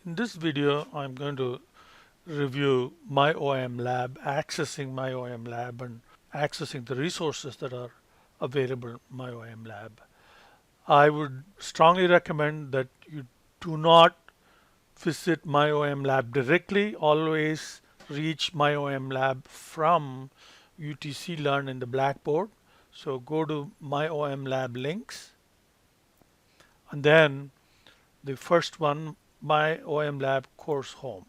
In this video, I'm going to review MyOMLab, accessing MyOMLab and accessing the resources that are available in MyOMLab. I would strongly recommend that you do not visit MyOMLab directly. Always reach MyOMLab from UTC Learn in the Blackboard. So go to MyOMLab links and then the first one, MyOMLab course home.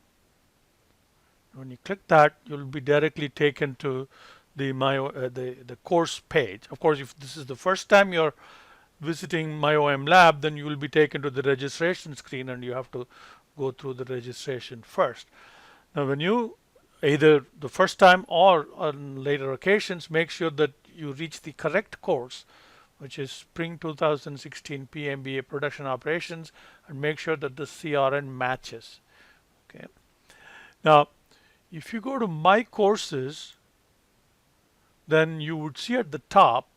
When you click that, you'll be directly taken to the the course page. Of course, if this is the first time you're visiting MyOMLab, then you will be taken to the registration screen and you have to go through the registration first. Now, when you either the first time or on later occasions, make sure that you reach the correct course, which is Spring 2016 PMBA Production Operations, and make sure that the CRN matches. Okay. Now, if you go to My Courses, then you would see at the top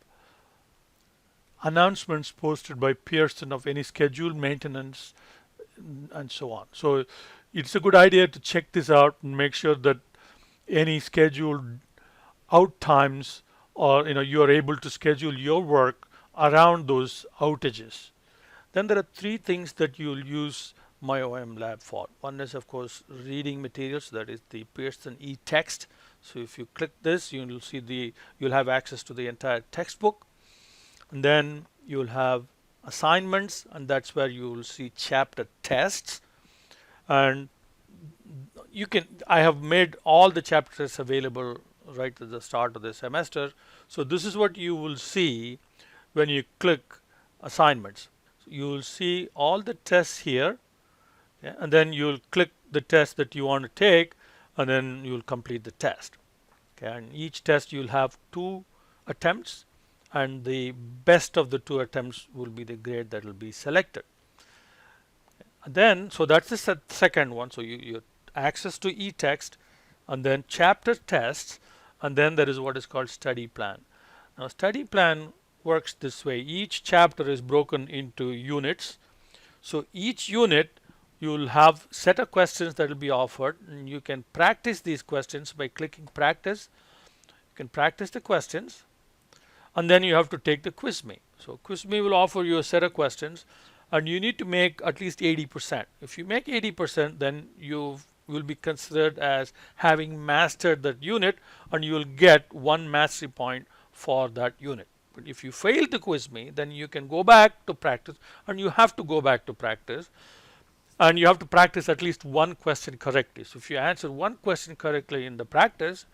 announcements posted by Pearson of any scheduled maintenance and so on. So it's a good idea to check this out and make sure that any scheduled out times, or you are able to schedule your work around those outages. Then there are three things that you'll use MyOMLab for. One is, of course, reading materials, that is the Pearson e-text. So if you click this, you'll see you'll have access to the entire textbook. And then you'll have assignments, and that's where you will see chapter tests. And I have made all the chapters available right at the start of the semester. So this is what you will see when you click assignments. So you will see all the tests here, and then you'll click the test that you want to take, and then you'll complete the test. Okay, and each test you'll have 2 attempts, and the best of the 2 attempts will be the grade that will be selected. And then, so that's the second one. So you access to e-text, and then chapter tests, and then there is what is called study plan. Now, study plan works this way. Each chapter is broken into units. So each unit, you'll have set of questions that will be offered, and you can practice these questions by clicking practice. You can practice the questions, and then you have to take the quiz me. So quiz me will offer you a set of questions, and you need to make at least 80%. If you make 80%, then you will be considered as having mastered that unit, and you will get 1 mastery point for that unit. But if you fail to quiz me, then you can go back to practice, and you have to go back to practice, and you have to practice at least 1 question correctly. So if you answer 1 question correctly in the practice,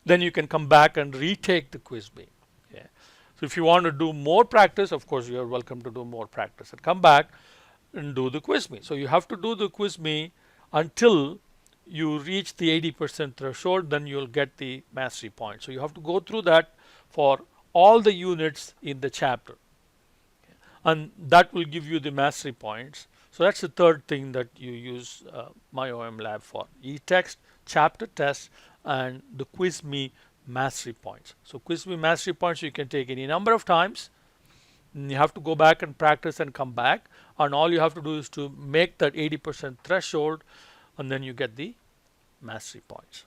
then you can come back and retake the quiz me. Okay. So if you want to do more practice, of course you are welcome to do more practice and come back and do the quiz me. So you have to do the quiz me until you reach the 80% threshold, then you'll get the mastery point. So you have to go through that for all the units in the chapter, and that will give you the mastery points. So that's the third thing that you use MyOMLab for: e-text, chapter tests, and the quiz me mastery points. So quiz me mastery points you can take any number of times. And you have to go back and practice and come back, and all you have to do is to make that 80% threshold, and then you get the mastery points.